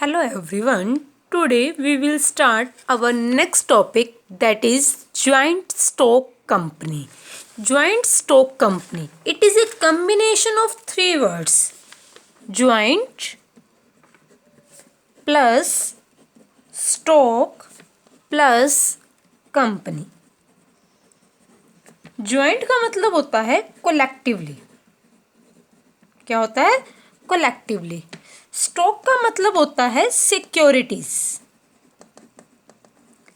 Hello everyone. Today we will start our next topic, that is joint stock company. Joint stock company. It is a combination of three words: joint plus stock plus company. Joint का मतलब होता है collectively. क्या होता है? Collectively. Stock का मतलब होता है securities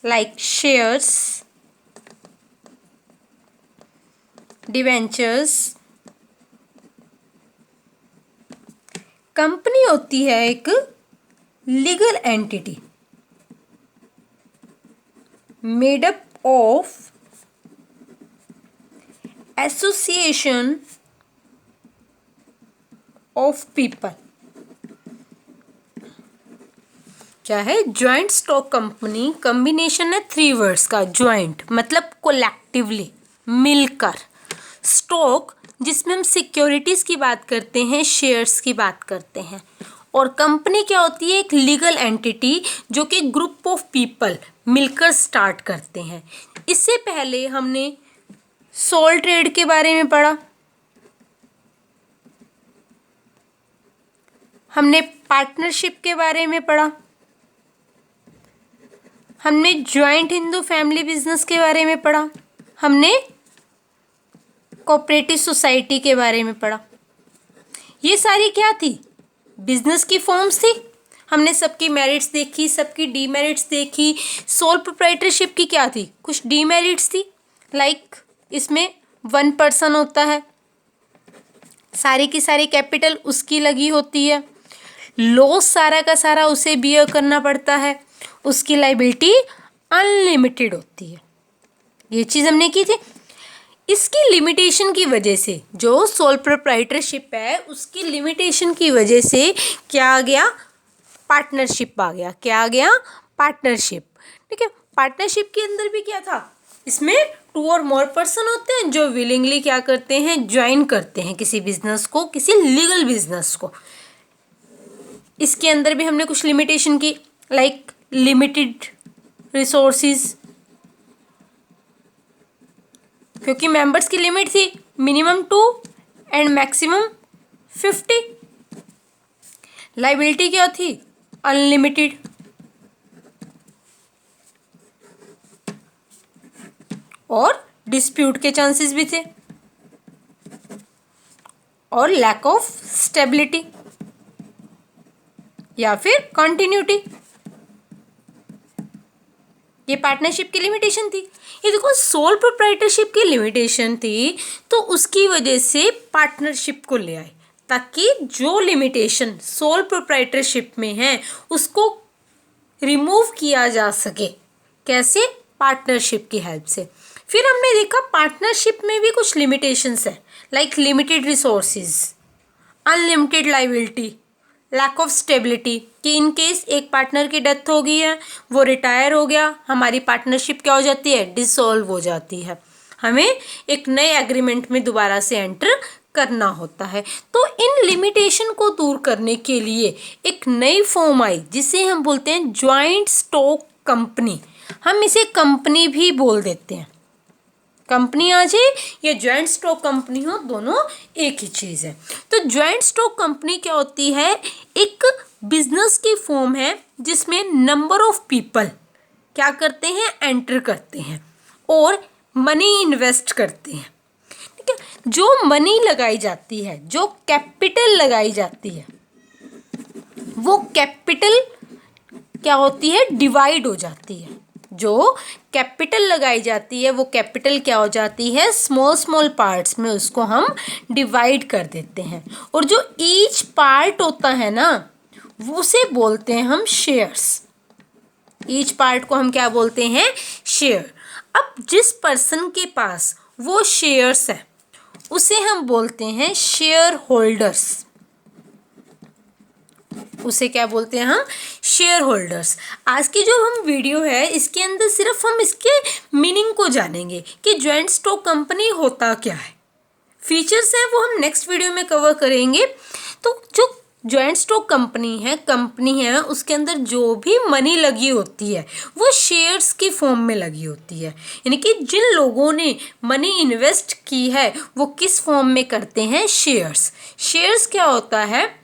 like shares, debentures. Company होती है एक legal entity made up of association of people. क्या है? ज्वाइंट स्टॉक कंपनी कॉम्बिनेशन है थ्री वर्ड्स का. ज्वाइंट मतलब कोलेक्टिवली, मिलकर. स्टॉक जिसमें हम सिक्योरिटीज की बात करते हैं, शेयर्स की बात करते हैं. और कंपनी क्या होती है? एक लीगल एंटिटी जो कि ग्रुप ऑफ पीपल मिलकर स्टार्ट करते हैं. इससे पहले हमने सोल ट्रेड के बारे में पढ़ा, हमने पार्टनरशिप के बारे में पढ़ा, हमने ज्वाइंट हिंदू फैमिली बिजनेस के बारे में पढ़ा, हमने कोऑपरेटिव सोसाइटी के बारे में पढ़ा. ये सारी क्या थी? बिजनेस की फॉर्म्स थी. हमने सबकी मेरिट्स देखी, सबकी डीमेरिट्स देखी. सोल प्रोप्राइटरशिप की क्या थी? कुछ डीमेरिट्स थी, लाइक इसमें 1 पर्सन होता है, सारी की सारी कैपिटल उसकी लगी होती है, लॉस सारा का सारा उसे बियर करना पड़ता है, उसकी लाइबिलिटी अनलिमिटेड होती है. ये चीज़ हमने की थी. इसकी लिमिटेशन की वजह से, जो सोल प्रोप्राइटरशिप है उसकी लिमिटेशन की वजह से क्या आ गया? पार्टनरशिप आ गया. क्या आ गया? पार्टनरशिप. ठीक है. पार्टनरशिप के अंदर भी क्या था? इसमें 2 और मोर पर्सन होते हैं जो विलिंगली क्या करते हैं? ज्वाइन करते हैं किसी बिजनेस को, किसी लीगल बिजनेस को. इसके अंदर भी हमने कुछ लिमिटेशन की, लाइक लिमिटेड रिसोर्सेज, क्योंकि मेंबर्स की लिमिट थी मिनिमम 2 एंड मैक्सिमम 50. लाइबिलिटी क्या थी? अनलिमिटेड. और डिस्प्यूट के चांसेस भी थे. और लैक ऑफ स्टेबिलिटी या फिर कंटिन्यूटी. ये पार्टनरशिप की लिमिटेशन थी. ये देखो, सोल प्रोप्राइटरशिप की लिमिटेशन थी तो उसकी वजह से पार्टनरशिप को ले आए, ताकि जो लिमिटेशन सोल प्रोप्राइटरशिप में है उसको रिमूव किया जा सके. कैसे? पार्टनरशिप की हेल्प से. फिर हमने देखा पार्टनरशिप में भी कुछ लिमिटेशंस है, like limited resources, unlimited liability, lack of stability, कि इन केस एक पार्टनर की डेथ हो गई है, वो रिटायर हो गया, हमारी पार्टनरशिप क्या हो जाती है? डिसॉल्व हो जाती है. हमें एक नए एग्रीमेंट में दोबारा से एंटर करना होता है. तो इन लिमिटेशन को दूर करने के लिए एक नई फॉर्म आई जिसे हम बोलते हैं ज्वाइंट स्टॉक कंपनी. हम इसे कंपनी भी बोल देते हैं. कंपनी आ जाए या ज्वाइंट स्टॉक कंपनी हो, दोनों एक ही चीज़ है. तो ज्वाइंट स्टॉक कंपनी क्या होती है? एक बिजनेस की फॉर्म है जिसमें नंबर ऑफ पीपल क्या करते हैं? एंटर करते हैं और मनी इन्वेस्ट करते हैं. ठीक है. जो मनी लगाई जाती है, जो कैपिटल लगाई जाती है, वो कैपिटल क्या होती है? डिवाइड हो जाती है. जो कैपिटल लगाई जाती है वो कैपिटल क्या हो जाती है? स्मॉल स्मॉल पार्ट्स में उसको हम डिवाइड कर देते हैं. और जो ईच पार्ट होता है ना, उसे बोलते हैं हम शेयर्स. ईच पार्ट को हम क्या बोलते हैं? शेयर. अब जिस पर्सन के पास वो शेयर्स है उसे हम बोलते हैं शेयर होल्डर्स. उसे क्या बोलते हैं हम? Share holders. आज की जो हम वीडियो है इसके अंदर सिर्फ हम इसके मीनिंग को जानेंगे कि ज्वाइंट स्टॉक कंपनी होता क्या है. फीचर्स हैं वो हम नेक्स्ट वीडियो में कवर करेंगे. तो जो जॉइंट स्टॉक कंपनी है, उसके अंदर जो भी मनी लगी होती है वो शेयर्स की फॉर्म में लगी होती है। यानी कि जिन लोगों ने मनी इन्वेस्ट की है वो किस फॉर्म में करते हैं, शेयर्स। शेयर्स क्या होता है,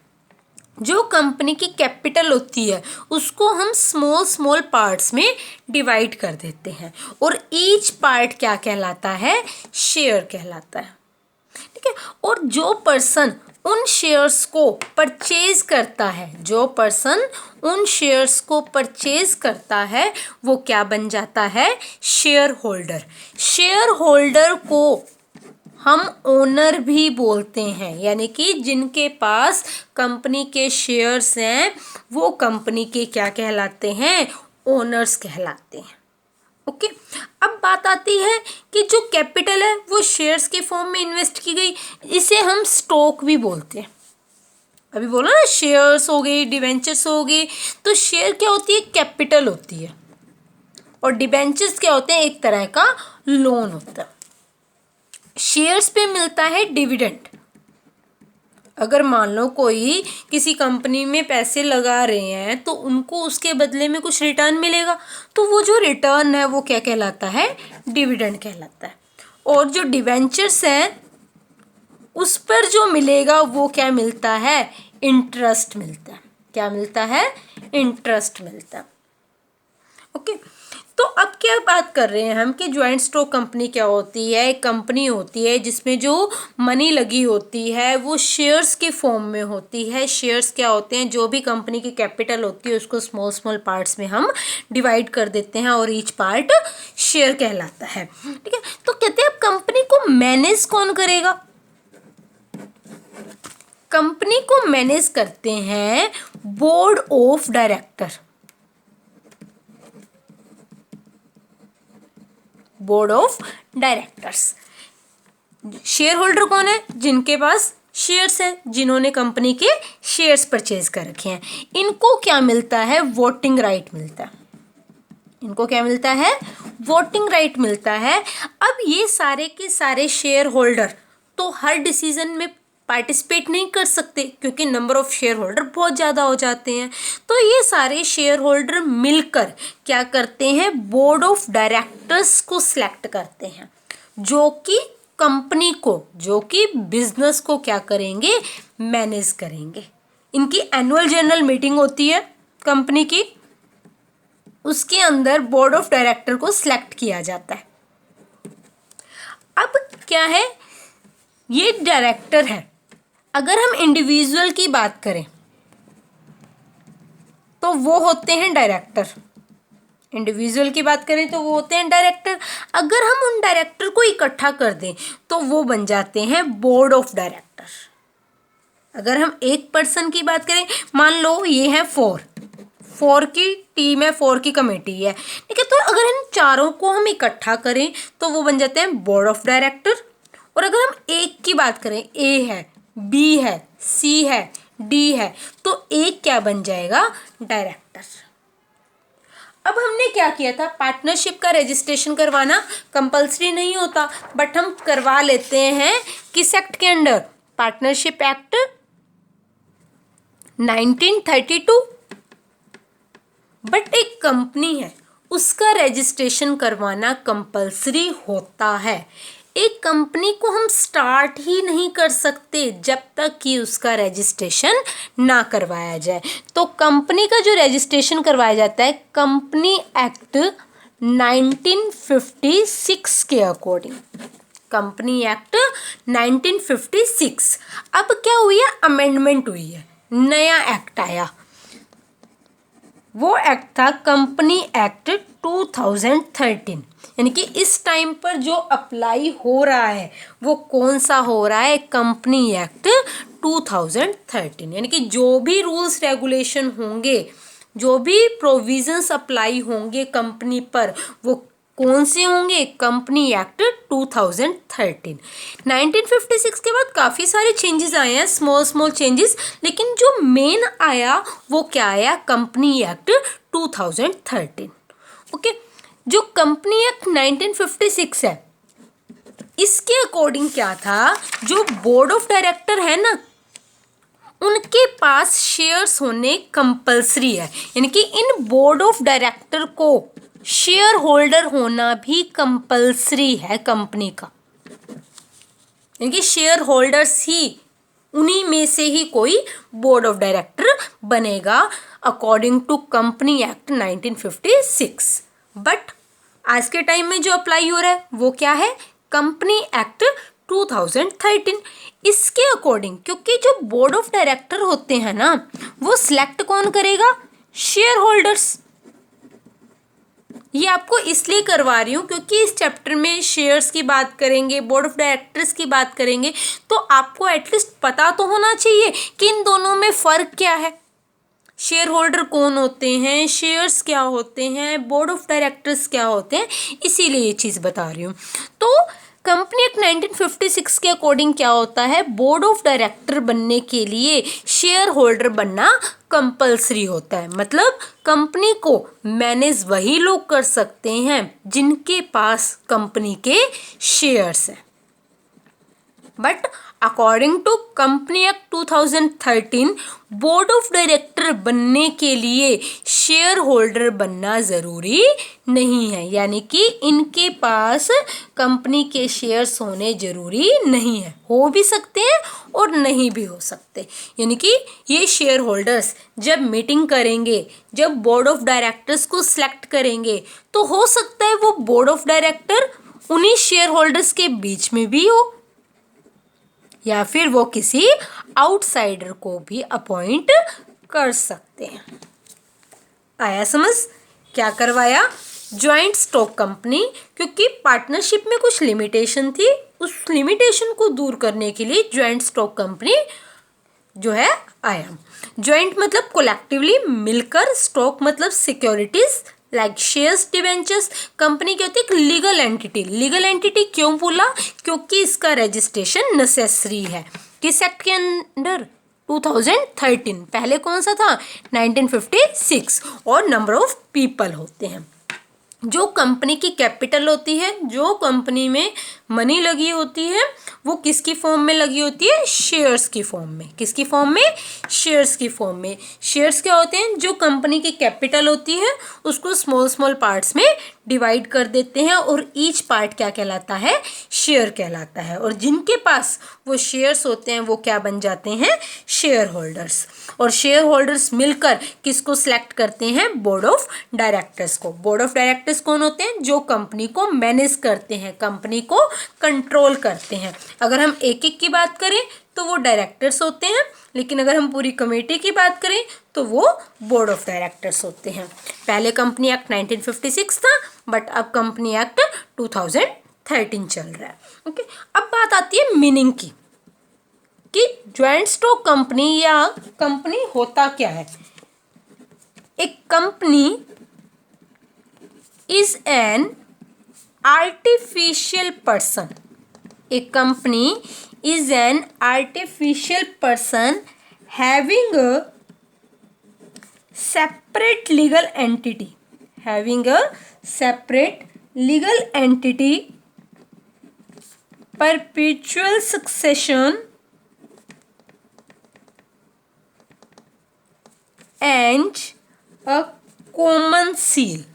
जो कंपनी की कैपिटल होती है उसको हम स्मॉल स्मॉल पार्ट्स में डिवाइड कर देते हैं और ईच पार्ट क्या कहलाता है, शेयर कहलाता है। ठीक है। और जो पर्सन उन शेयर्स को परचेज करता है, जो पर्सन उन शेयर्स को परचेज करता है वो क्या बन जाता है, शेयर होल्डर। शेयर होल्डर को हम ओनर भी बोलते हैं, यानी कि जिनके पास कंपनी के शेयर्स हैं वो कंपनी के क्या कहलाते हैं, ओनर्स कहलाते हैं। ओके। अब बात आती है कि जो कैपिटल है वो शेयर्स के फॉर्म में इन्वेस्ट की गई, इसे हम स्टॉक भी बोलते हैं। अभी बोला ना, शेयर्स हो गई, डिवेंचर्स हो गई। तो शेयर क्या होती है, कैपिटल होती है, और डिवेंचर्स क्या होते हैं, एक तरह का लोन होता है। शेयर्स पे मिलता है डिविडेंड। अगर मान लो कोई किसी कंपनी में पैसे लगा रहे हैं तो उनको उसके बदले में कुछ रिटर्न मिलेगा, तो वो जो रिटर्न है वो क्या कहलाता है, डिविडेंड कहलाता है। और जो डिवेंचर्स हैं उस पर जो मिलेगा वो क्या मिलता है, इंटरेस्ट मिलता है। क्या मिलता है, इंटरेस्ट मिलता है। ओके। तो अब क्या बात कर रहे हैं हम कि ज्वाइंट स्टॉक कंपनी क्या होती है, एक कंपनी होती है जिसमें जो मनी लगी होती है वो शेयर्स के फॉर्म में होती है। शेयर्स क्या होते हैं, जो भी कंपनी की कैपिटल होती है उसको स्मॉल स्मॉल पार्ट्स में हम डिवाइड कर देते हैं और ईच पार्ट शेयर कहलाता है। ठीक है। तो कहते हैं अब कंपनी को मैनेज कौन करेगा, कंपनी को मैनेज करते हैं board of director. Board of directors. Share holder कौन है, जिनके पास शेयर्स है, जिन्होंने कंपनी के शेयर्स परचेज कर रखे हैं। इनको क्या मिलता है, वोटिंग राइट मिलता है। इनको क्या मिलता है, वोटिंग राइट मिलता है। अब ये सारे के सारे शेयर होल्डर तो हर डिसीजन में पार्टिसिपेट नहीं कर सकते क्योंकि नंबर ऑफ शेयर होल्डर बहुत ज़्यादा हो जाते हैं। तो ये सारे शेयर होल्डर मिलकर क्या करते हैं, बोर्ड ऑफ डायरेक्टर्स को सिलेक्ट करते हैं, जो कि कंपनी को, जो कि बिजनेस को क्या करेंगे, मैनेज करेंगे। इनकी एनुअल जनरल मीटिंग होती है कंपनी की, उसके अंदर बोर्ड ऑफ डायरेक्टर को सिलेक्ट किया जाता है। अब क्या है, ये डायरेक्टर है। अगर हम इंडिविजुअल की बात करें तो वो होते हैं डायरेक्टर। इंडिविजुअल की बात करें तो वो होते हैं डायरेक्टर। अगर हम उन डायरेक्टर को इकट्ठा कर दें तो वो बन जाते हैं बोर्ड ऑफ डायरेक्टर। अगर हम एक पर्सन की बात करें, मान लो ये है फोर की टीम है, 4 की कमेटी है, ठीक है। तो अगर इन चारों को हम इकट्ठा करें तो वो बन जाते हैं बोर्ड ऑफ डायरेक्टर। और अगर हम एक की बात करें, ए है, बी है, सी है, डी है, तो एक क्या बन जाएगा, डायरेक्टर। अब हमने क्या किया था, पार्टनरशिप का रजिस्ट्रेशन करवाना कंपलसरी नहीं होता, बट हम करवा लेते हैं किस एक्ट के अंडर, पार्टनरशिप एक्ट 1932। बट एक कंपनी है उसका रजिस्ट्रेशन करवाना कंपलसरी होता है। एक कंपनी को हम स्टार्ट ही नहीं कर सकते जब तक कि उसका रजिस्ट्रेशन ना करवाया जाए। तो कंपनी का जो रजिस्ट्रेशन करवाया जाता है कंपनी एक्ट 1956 के अकॉर्डिंग, कंपनी एक्ट 1956। अब क्या हुई है, अमेंडमेंट हुई है, नया एक्ट आया। वो एक्ट था कंपनी एक्ट 2013। यानी कि इस टाइम पर जो अप्लाई हो रहा है वो कौन सा हो रहा है, कंपनी एक्ट 2013। यानी कि जो भी रूल्स रेगुलेशन होंगे, जो भी प्रोविजंस अप्लाई होंगे कंपनी पर, वो कौन से होंगे, कंपनी एक्ट 2013। 1956 के बाद काफ़ी सारे चेंजेस आए हैं, स्मॉल स्मॉल चेंजेस, लेकिन जो मेन आया वो क्या आया, कंपनी एक्ट 2013। ओके। जो कंपनी एक्ट 1956 है इसके अकॉर्डिंग क्या था, जो बोर्ड ऑफ डायरेक्टर है ना उनके पास शेयर्स होने कंपलसरी है, यानी कि इन बोर्ड ऑफ डायरेक्टर को शेयर होल्डर होना भी कंपलसरी है कंपनी का, यानी कि शेयर होल्डर्स ही, उन्हीं में से ही कोई बोर्ड ऑफ डायरेक्टर बनेगा according to company act 1956। But आज के टाइम में जो अप्लाई हो रहा है वो क्या है, कंपनी एक्ट 2013। इसके अकॉर्डिंग, क्योंकि जो बोर्ड ऑफ डायरेक्टर होते हैं ना, वो सिलेक्ट कौन करेगा, शेयर होल्डर्स। ये आपको इसलिए करवा रही हूँ क्योंकि इस चैप्टर में शेयर्स की बात करेंगे, बोर्ड ऑफ डायरेक्टर्स की बात करेंगे, तो आपको एटलीस्ट पता तो होना चाहिए कि इन दोनों में फ़र्क क्या है, शेयर होल्डर कौन होते हैं, शेयर्स क्या होते हैं, बोर्ड ऑफ डायरेक्टर्स क्या होते हैं, इसीलिए ये चीज़ बता रही हूँ। तो कंपनी एक्ट 1956 के अकॉर्डिंग क्या होता है, बोर्ड ऑफ डायरेक्टर बनने के लिए शेयर होल्डर बनना कंपलसरी होता है। मतलब कंपनी को मैनेज वही लोग कर सकते हैं जिनके पास कंपनी के शेयर्स हैं। But according to company act 2013, board of director बनने के लिए शेयर होल्डर बनना ज़रूरी नहीं है, यानी कि इनके पास कंपनी के शेयर्स होने ज़रूरी नहीं है, हो भी सकते हैं और नहीं भी हो सकते। यानी कि ये शेयर होल्डर्स जब मीटिंग करेंगे, जब बोर्ड ऑफ डायरेक्टर्स को सिलेक्ट करेंगे, तो हो सकता है वो बोर्ड ऑफ डायरेक्टर उन्हीं शेयर होल्डर्स के बीच में भी हो, या फिर वो किसी आउटसाइडर को भी अपॉइंट कर सकते हैं। आया समझ, क्या करवाया, ज्वाइंट स्टॉक कंपनी, क्योंकि पार्टनरशिप में कुछ लिमिटेशन थी, उस लिमिटेशन को दूर करने के लिए ज्वाइंट स्टॉक कंपनी जो है आया। ज्वाइंट मतलब कोलेक्टिवली मिलकर, स्टॉक मतलब securities like shares, debentures. Company क्या होती है, एक लीगल एंटिटी। लीगल एंटिटी क्यों बोला, क्योंकि इसका रजिस्ट्रेशन नेसेसरी है। किस एक्ट के अंडर, 2013। पहले कौन सा था, 1956। और नंबर ऑफ पीपल होते हैं। जो कंपनी की कैपिटल होती है, जो कंपनी में मनी लगी होती है, वो किसकी फॉर्म में लगी होती है, शेयर्स की फॉर्म में। किसकी फॉर्म में, शेयर्स की फॉर्म में। शेयर्स क्या होते हैं, जो कंपनी की कैपिटल होती है उसको स्मॉल स्मॉल पार्ट्स में डिवाइड कर देते हैं, और ईच पार्ट क्या कहलाता है, शेयर कहलाता है। और जिनके पास वो शेयर्स होते हैं वो क्या बन जाते हैं, शेयर होल्डर्स। और शेयर होल्डर्स मिलकर किसको सिलेक्ट करते हैं, बोर्ड ऑफ डायरेक्टर्स को। बोर्ड ऑफ डायरेक्टर्स कौन होते हैं, जो कंपनी को मैनेज करते हैं, कंपनी को कंट्रोल करते हैं। अगर हम एक एक की बात करें तो वो डायरेक्टर्स होते हैं, लेकिन अगर हम पूरी कमेटी की बात करें तो वो बोर्ड ऑफ डायरेक्टर्स होते हैं। पहले कंपनी एक्ट 1956 था, बट अब कंपनी एक्ट 2013 चल रहा है। ओके, अब बात आती है मीनिंग की कि ज्वाइंट स्टॉक कंपनी या कंपनी होता क्या है। एक company is an artificial person. A company is an artificial person having a separate legal entity. Having a separate legal entity, perpetual succession, and a common seal.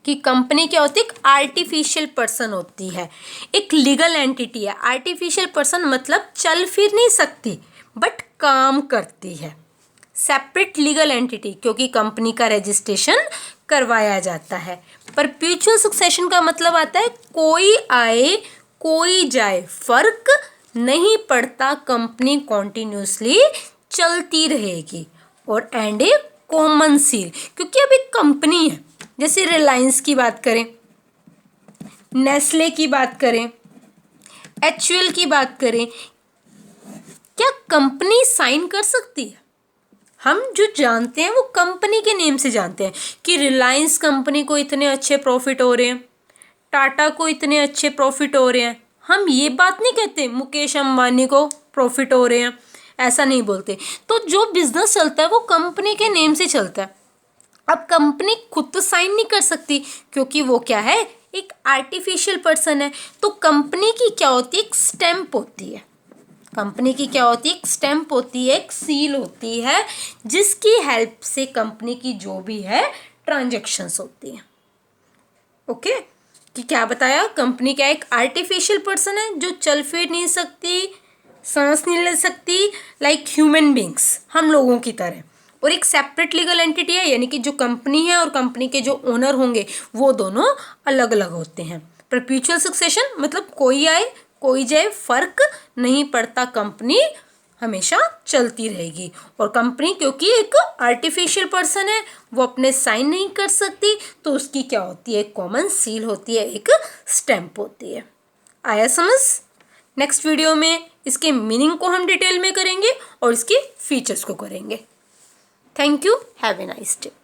कि company क्या होती है, एक आर्टिफिशियल पर्सन होती है, एक लीगल एंटिटी है। Artificial person मतलब चल फिर नहीं सकती बट काम करती है। सेपरेट लीगल एंटिटी, क्योंकि कंपनी का रजिस्ट्रेशन करवाया जाता है। परपेचुअल सक्सेशन का मतलब आता है कोई आए कोई जाए, फर्क नहीं पड़ता, कंपनी कॉन्टिन्यूसली चलती रहेगी। और एंड ए कॉमन सील, क्योंकि अब एक कंपनी है, जैसे रिलायंस की बात करें, नेस्ले की बात करें, एचयूएल की बात करें, क्या कंपनी साइन कर सकती है? हम जो जानते हैं वो कंपनी के नेम से जानते हैं कि रिलायंस कंपनी को इतने अच्छे प्रॉफिट हो रहे हैं, टाटा को इतने अच्छे प्रॉफिट हो रहे हैं। हम ये बात नहीं कहते मुकेश अंबानी को प्रॉफिट हो रहे हैं, ऐसा नहीं बोलते। तो जो बिजनेस चलता है वो कंपनी के नेम से चलता है। अब कंपनी खुद तो साइन नहीं कर सकती क्योंकि वो क्या है, एक आर्टिफिशियल पर्सन है। तो कंपनी की क्या होती है, एक स्टैंप होती है। कंपनी की क्या होती है, एक स्टैम्प होती है, एक सील होती है, जिसकी हेल्प से कंपनी की जो भी है ट्रांजैक्शंस होती हैं। ओके, कि क्या बताया, कंपनी क्या एक आर्टिफिशियल पर्सन है जो चल फिर नहीं सकती, सांस नहीं ले सकती, लाइक ह्यूमन बींग्स, हम लोगों की तरह, और एक सेपरेट लीगल एंटिटी है, यानी कि जो कंपनी है और कंपनी के जो ओनर होंगे वो दोनों अलग अलग होते हैं। परपेचुअल सक्सेशन मतलब कोई आए कोई जाए फर्क नहीं पड़ता, कंपनी हमेशा चलती रहेगी। और कंपनी क्योंकि एक आर्टिफिशियल पर्सन है, वो अपने साइन नहीं कर सकती, तो उसकी क्या होती है, एक कॉमन सील होती है, एक स्टैम्प होती है। आया समझ? नेक्स्ट वीडियो में इसके मीनिंग को हम डिटेल में करेंगे और इसके फीचर्स को करेंगे। Thank you, have a nice day.